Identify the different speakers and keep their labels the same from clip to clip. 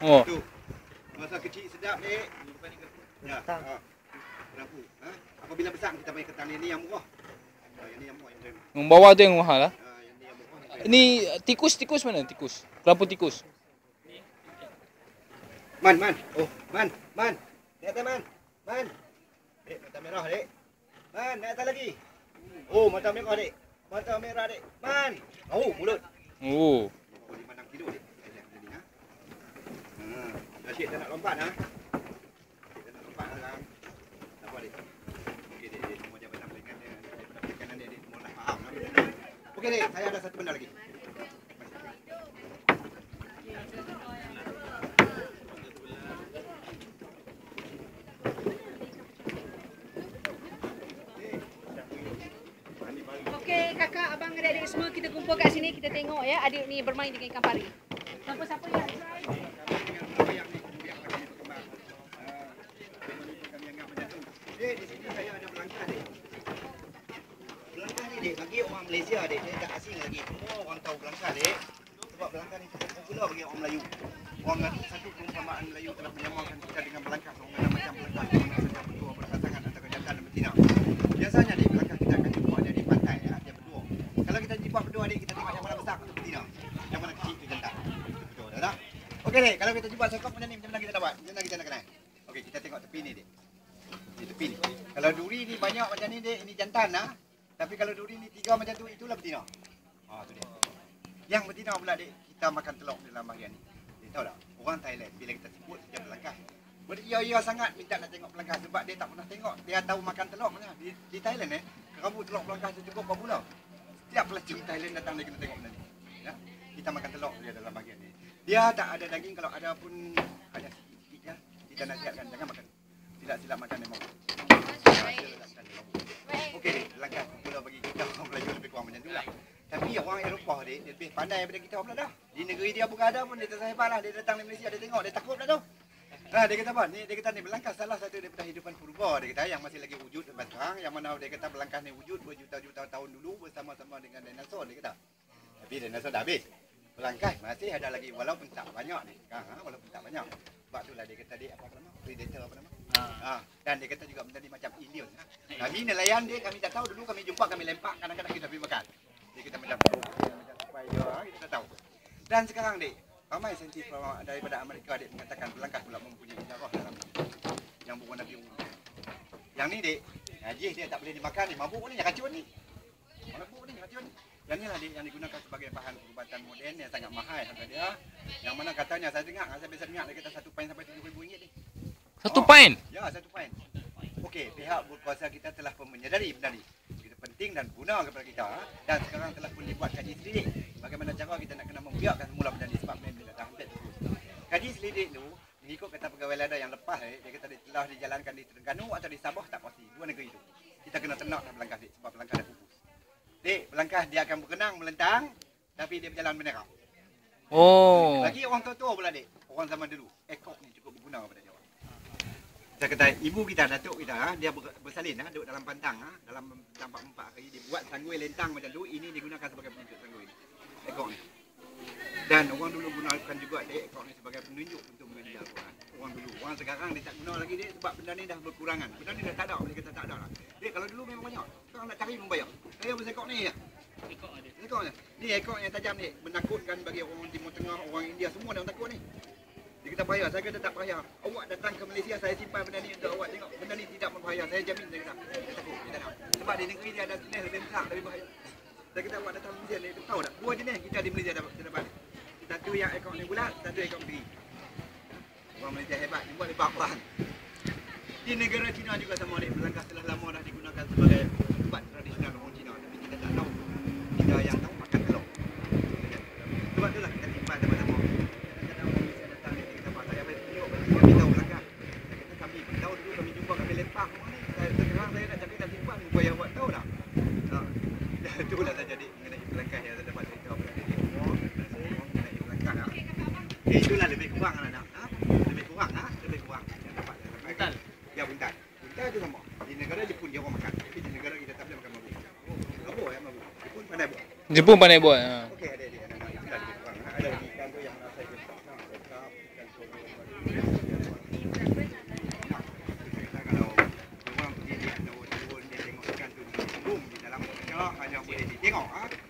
Speaker 1: Oh.
Speaker 2: Tu. Masa kecil sedap, Dek. Ya. Berapa? Ha? Apabila besar kita pakai ketan ini yang murah. Yang ni yang murah yang
Speaker 1: Yang bawah tu yang mahal lah.
Speaker 2: yang ni yang murah.
Speaker 1: Ini tikus mana? Tikus. Kelapa tikus.
Speaker 2: Man. Oh, Man. Naik atas, Man. Dek, mata merah, Dek. Man, naik atas lagi. Oh, mata merah, Dek. Mata merah, Dek. Man. Oh, mulut.
Speaker 1: Oh.
Speaker 2: 5-6 kilo, Dek. Ha. Asyik tak nak lompat, ha. Asyik tak nak lompat, ha. Tak apa, Dek. Okey, Dek. Semua jabatan peringkat dia. Daripada perikanan dia, Dek. Semua dah faham. Okey, Dek. Saya ada satu benda lagi.
Speaker 3: Okey, kakak, abang, adik-adik semua kita kumpul kat sini, kita tengok ya adik ni bermain dengan ikan pari. Siapa-siapa yang
Speaker 2: Dek, di sini saya ada belangkah, Dek. Belangkah ni, Dek, bagi orang Malaysia, Dek. Dia tak asing lagi. Semua orang tahu belangkah, Dek. Sebab belangkah ni cukup popular bagi orang Melayu. Orang satu perumpamaan Melayu telah menyamakan kita dengan belangkah. Orang ada macam belangkah di mana saja berdua berpasangan antara jantan dan betina. Biasanya, Dek, belangkah kita akan jumpa dia di pantai, ya, dia berdua. Kalau kita jumpa berdua, Dek, kita tengok yang mana besar itu betina. Yang mana kecil itu jantan. Betul, tak? Okey, Dek, kalau kita jumpa sekop macam ni, macam mana kita dapat? Macam mana kita nak kenal? Okey, kita tengok tepi ni, Dek. Di tepi ni. Kalau duri ni banyak macam ni, Dek, ini jantan lah. Tapi kalau duri ni 3 macam tu, itulah betina. Tu dia. Yang betina pula, Dek, kita makan telur dalam bahagian ni. Dia tahu tak? Orang Thailand bila kita sebut dia belangkah. Beria-ia sangat minta nak tengok belangkah sebab dia tak pernah tengok. Dia tahu makan telur mana. Di Thailand kerabu telur belangkah tu cukup popular. Setiap pelancong Thailand datang dia kena tengok benda ni. Ya? Kita makan telur dia dalam bahagian ni. Dia tak ada daging, kalau ada pun hanya sikit ya. Kita nasihatkan jangan makan. Tidak silap makan memang. Okey, belangkah popular bagi kita orang Melayu lebih kurang macam tu lah. Tapi orang Eropah dia lebih pandai daripada kita pula dah. Di negeri dia berada pun dia tak hebat lah. Dia datang dari Malaysia, dia tengok, dia takut dah tu. Dia kata apa? Ni dia kata ni belangkah salah satu daripada hidupan purba, dia kata, yang masih lagi wujud sampai sekarang, yang mana dia kata belangkah ni wujud berjuta-juta tahun dulu bersama-sama dengan dinosaur, dia kata. Tapi dinosaur dah habis. Belangkah masih ada lagi walaupun tak banyak ni sekarang, walaupun tak banyak. Sebab itulah dia kata dia apa nama? Predator apa nama? Dan dia kata juga benda ni macam alien. Kami nelayan dia, kami tak tahu dulu, kami jumpa, kami lempak, kadang-kadang kita pergi makan. Dia kata macam spider, kita tak tahu. Dan sekarang, Dek, ramai saintis daripada Amerika, Dek, mengatakan belangkah pula mempunyai darah dalam yang berwarna biru. Yang ni, Dek, najis dia tak boleh dimakan ni, mabuk ni, racun ni. Mabuk ni, racun ni. Yang ni lah, Dek, yang digunakan sebagai bahan perubatan moden yang sangat mahal harga dia. Yang mana katanya, saya biasa dengar, dia kata 1 pain sampai RM7,000, Dek.
Speaker 1: 1 pain?
Speaker 2: Ya, 1 pain. Okey, pihak berkuasa kita telah pun menyadari benda ni. Itu penting dan guna kepada kita. Dan sekarang telah pun dibuat kaji selidik. Bagaimana cara kita nak kena membiarkan semula benda ni sebab benda ni dah hampir terus. Kaji selidik tu, mengikut kata pegawai lada yang lepas, dia kata dia telah dijalankan di Terengganu atau di Sabah, tak pasti. 2 negeri itu. Kita kena ternak dah belangkah, Dek, sebab belangkah dah pupus. Dek, belangkah dia akan berkenang, melentang, tapi dia berjalan menerang.
Speaker 1: Oh.
Speaker 2: Lagi orang tua-tua pula, Dek. Orang zaman dulu, ekor ni cukup berguna kepada dia. Saya kata, ibu kita, datuk kita, dia bersalin, duduk dalam pantang, dalam tampak 4 hari, dia buat sanggui lentang macam tu, ini digunakan sebagai penunjuk sanggui ni, ekor ni. Dan orang dulu gunakan juga, Dek, ekor ni sebagai penunjuk untuk mengaji Al-Quran. Orang dulu, orang sekarang dia tak guna lagi, Dek, sebab benda ni dah berkurangan. Benda ni dah tak ada, dia kata tak ada lah. Dek, kalau dulu memang banyak, sekarang nak cari membayar. Saya bersama ekor ni ya. Ekor ni. Ni ekor yang tajam ni, menakutkan bagi orang Timur Tengah, orang India, semua dia takut ni. Dia kata payah, saya kata tak payah. Awak datang ke Malaysia, saya simpan benda ni untuk awak tengok. Benda ni tidak berbahaya, saya jamin, dia kata. Dia takut, dia tak nak. Sebab di negeri dia ada jenis lebih besar, lebih bahaya. Saya kata awak datang Malaysia ni, tahu tak? 2 jenis kita di Malaysia dapat. Satu yang ekor ni bulat, satu ekor beri. Orang Malaysia hebat, dia buat lebih perang. Di negara China juga sama, Dek. Belangkah telah lama dah digunakan sebagai ubat tradisional orang Cina. Tapi kita tak tahu. Kita yang tahu makan telur. Sebab itulah kita simpan sama-sama. Kami tahu belangkah. Kami tahu dulu, kami jumpa, kami lepak semua ni. Sekarang saya nak cakap dah simpan, supaya awak tahu tak? Itulah saja, Dek, mengenai belangkah yang saya dapat cerita pada Dek semua. Mengenai belangkah. Itulah lebih kurang anak-anak. Lebih kurang. Lebih kurang. Yang dapat. Buntal. Ya, buntal. Buntal itu sama. Di negara Jepun dia orang makan. Tapi di negara kita tak boleh makan mabuk. Mabuk ya, mabuk. Jepun pandai buat.
Speaker 1: Jepun pandai buat.
Speaker 2: Okey, ada anak-anak. Itulah lebih kurang. Ada lagi ikan tu yang saya kata. Ikan boleh ditengok.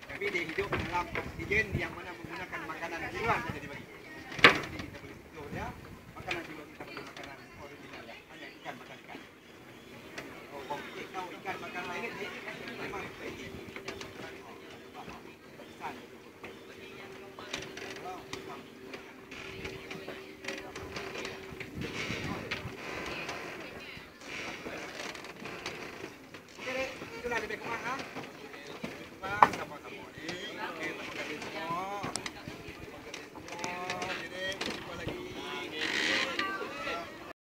Speaker 2: Tapi dia hidup dalam oksigen yang mana menggunakan makanan hewan saja dibagi. Jadi kita boleh explore dia. Makanan juga kita boleh makanan original ya. Hanya ikan makan ikan. Oh, kita tahu ikan makan lain ni memang baik. Okey, itulah lebih kurang